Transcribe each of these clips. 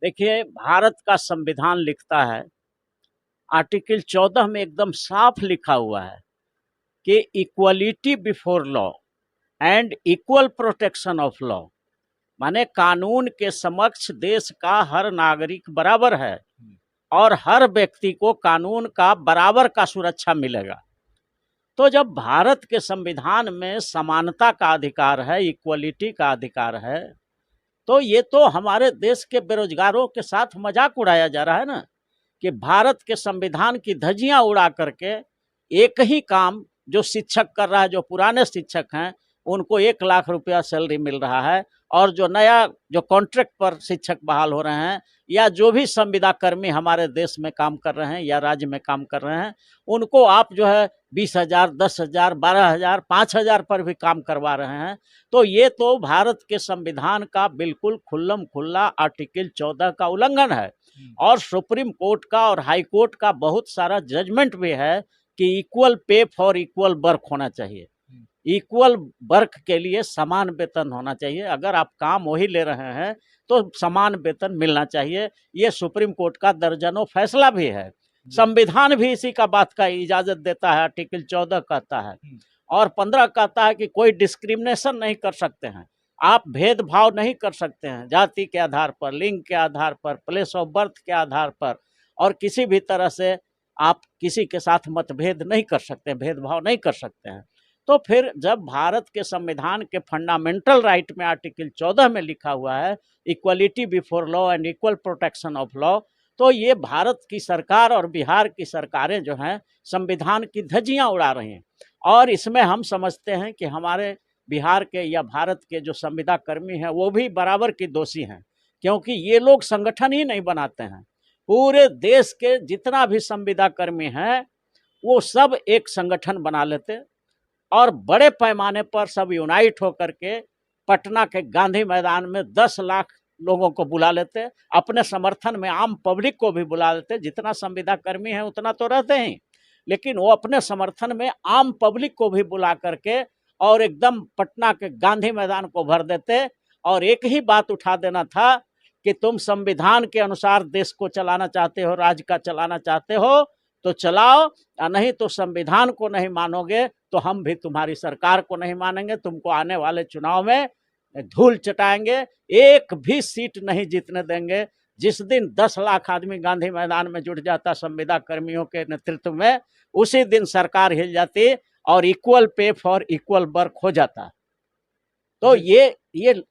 देखिए, भारत का संविधान लिखता है, आर्टिकल 14 में एकदम साफ लिखा हुआ है कि equality before law and equal protection of law, माने कानून के समक्ष देश का हर नागरिक बराबर है और हर व्यक्ति को कानून का बराबर का सुरक्षा मिलेगा। तो जब भारत के संविधान में समानता का अधिकार है, इक्वलिटी का अधिकार है, तो ये तो हमारे देश के बेरोजगारों के साथ मजाक उड़ाया जा रहा है ना, कि भारत के संविधान की धज्जियां उड़ा करके एक ही काम जो शिक्षक कर रहा है, जो पुराने शिक्षक हैं उनको 1 लाख रुपया सैलरी मिल रहा है, और जो नया जो कॉन्ट्रैक्ट पर शिक्षक बहाल हो रहे हैं या जो भी संविदा कर्मी हमारे देश में काम कर रहे हैं या राज्य में काम कर रहे हैं, उनको आप जो है 20,000, 10,000, 12,000, 5,000 पर भी काम करवा रहे हैं। तो ये तो भारत के संविधान का बिल्कुल खुल्लम खुल्ला आर्टिकल 14 का उल्लंघन है। और सुप्रीम कोर्ट का और हाई कोर्ट का बहुत सारा जजमेंट भी है कि equal pay for equal work होना चाहिए, इक्वल वर्क के लिए समान वेतन होना चाहिए। अगर आप काम वही ले रहे हैं तो समान वेतन मिलना चाहिए। ये सुप्रीम कोर्ट का दर्जनों फैसला भी है, संविधान भी इसी का बात का इजाजत देता है। आर्टिकल 14 कहता है और 15 कहता है कि कोई डिस्क्रिमिनेशन नहीं कर सकते हैं, आप भेदभाव नहीं कर सकते हैं जाति के आधार पर, लिंग के आधार पर, प्लेस ऑफ बर्थ के आधार पर, और किसी भी तरह से आप किसी के साथ मतभेद नहीं कर सकते, भेदभाव नहीं कर सकते हैं। तो फिर जब भारत के संविधान के फंडामेंटल राइट में आर्टिकल 14 में लिखा हुआ है equality before law and equal protection of law, तो ये भारत की सरकार और बिहार की सरकारें जो हैं संविधान की धज्जियां उड़ा रही हैं। और इसमें हम समझते हैं कि हमारे बिहार के या भारत के जो संविदा कर्मी हैं वो भी बराबर की दोषी हैं, क्योंकि ये लोग संगठन ही नहीं बनाते हैं। पूरे देश के जितना भी संविदा कर्मी हैं वो सब एक संगठन बना लेते और बड़े पैमाने पर सब यूनाइट होकर के पटना के गांधी मैदान में 10 लाख लोगों को बुला लेते, अपने समर्थन में आम पब्लिक को भी बुला लेते। जितना संविदा कर्मी है उतना तो रहते ही, लेकिन वो अपने समर्थन में आम पब्लिक को भी बुला करके और एकदम पटना के गांधी मैदान को भर देते। और एक ही बात उठा देना था कि तुम संविधान के अनुसार देश को चलाना चाहते हो, राज्य का चलाना चाहते हो तो चलाओ, नहीं तो संविधान को नहीं मानोगे तो हम भी तुम्हारी सरकार को नहीं मानेंगे, तुमको आने वाले चुनाव में धूल चटाएंगे, एक भी सीट नहीं जीतने देंगे। जिस दिन 10 लाख आदमी गांधी मैदान में जुट जाता संविदा कर्मियों के नेतृत्व में, उसी दिन सरकार हिल जाती और equal pay for equal work हो जाता। तो ये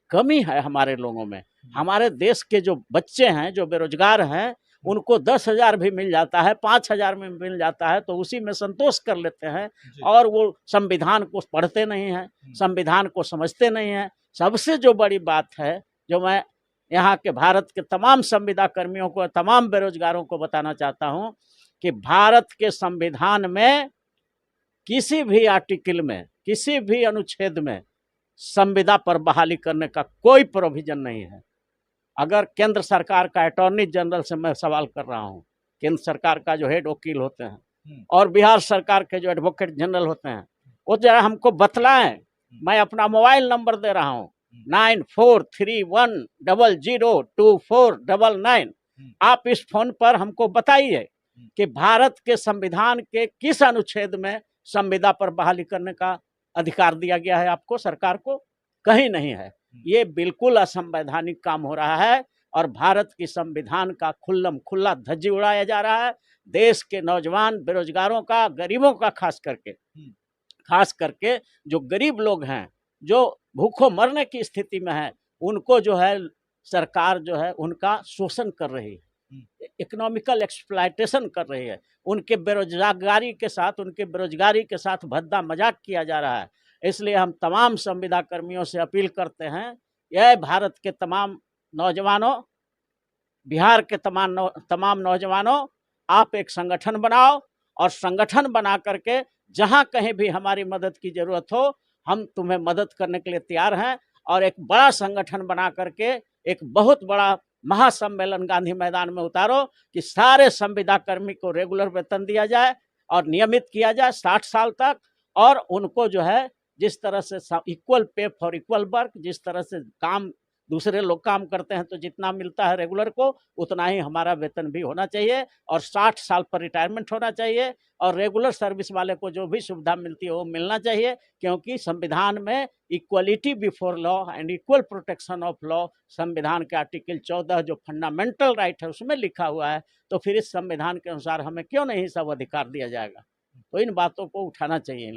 कमी है हमारे लोगों में। हमारे देश के जो बच्चे हैं जो बेरोजगार हैं उनको 10,000 भी मिल जाता है, 5,000 में मिल जाता है तो उसी में संतोष कर लेते हैं और वो संविधान को पढ़ते नहीं हैं, संविधान को समझते नहीं हैं। सबसे जो बड़ी बात है जो मैं यहाँ के भारत के तमाम संविदा कर्मियों को, तमाम बेरोजगारों को बताना चाहता हूँ कि भारत के संविधान में किसी भी आर्टिकल में, किसी भी अनुच्छेद में संविदा पर बहाली करने का कोई प्रोविजन नहीं है। अगर केंद्र सरकार का अटॉर्नी जनरल से मैं सवाल कर रहा हूँ, केंद्र सरकार का जो हेड वकील होते हैं और बिहार सरकार के जो एडवोकेट जनरल होते हैं, वो जरा हमको बतलाएं। मैं अपना मोबाइल नंबर दे रहा हूँ 9431002499। आप इस फोन पर हमको बताइए कि भारत के संविधान के किस अनुच्छेद में संविदा पर बहाली करने का अधिकार दिया गया है आपको, सरकार को? कहीं नहीं है। ये बिल्कुल असंवैधानिक काम हो रहा है और भारत की संविधान का खुल्लम खुल्ला धज्जी उड़ाया जा रहा है। देश के नौजवान बेरोजगारों का, गरीबों का खास करके जो गरीब लोग हैं, जो भूखों मरने की स्थिति में है, उनको जो है सरकार जो है उनका शोषण कर रही है, इकोनॉमिकल एक्सप्लॉयटेशन कर रही है। उनके बेरोजगारी के साथ भद्दा मजाक किया जा रहा है। इसलिए हम तमाम संविदा कर्मियों से अपील करते हैं, यह भारत के तमाम नौजवानों, बिहार के तमाम नौजवानों, आप एक संगठन बनाओ और संगठन बना करके जहां कहीं भी हमारी मदद की जरूरत हो हम तुम्हें मदद करने के लिए तैयार हैं। और एक बड़ा संगठन बना करके एक बहुत बड़ा महासम्मेलन गांधी मैदान में उतारो कि सारे संविदा कर्मी को रेगुलर वेतन दिया जाए और नियमित किया जाए 60 साल तक, और उनको जो है जिस तरह से equal pay for equal work, जिस तरह से काम दूसरे लोग काम करते हैं तो जितना मिलता है रेगुलर को उतना ही हमारा वेतन भी होना चाहिए, और 60 साल पर रिटायरमेंट होना चाहिए, और रेगुलर सर्विस वाले को जो भी सुविधा मिलती है वो मिलना चाहिए, क्योंकि संविधान में equality before law and equal protection of law, संविधान के आर्टिकल 14 जो फंडामेंटल राइट है उसमें लिखा हुआ है। तो फिर इस संविधान के अनुसार हमें क्यों नहीं सब अधिकार दिया जाएगा? तो इन बातों को उठाना चाहिए।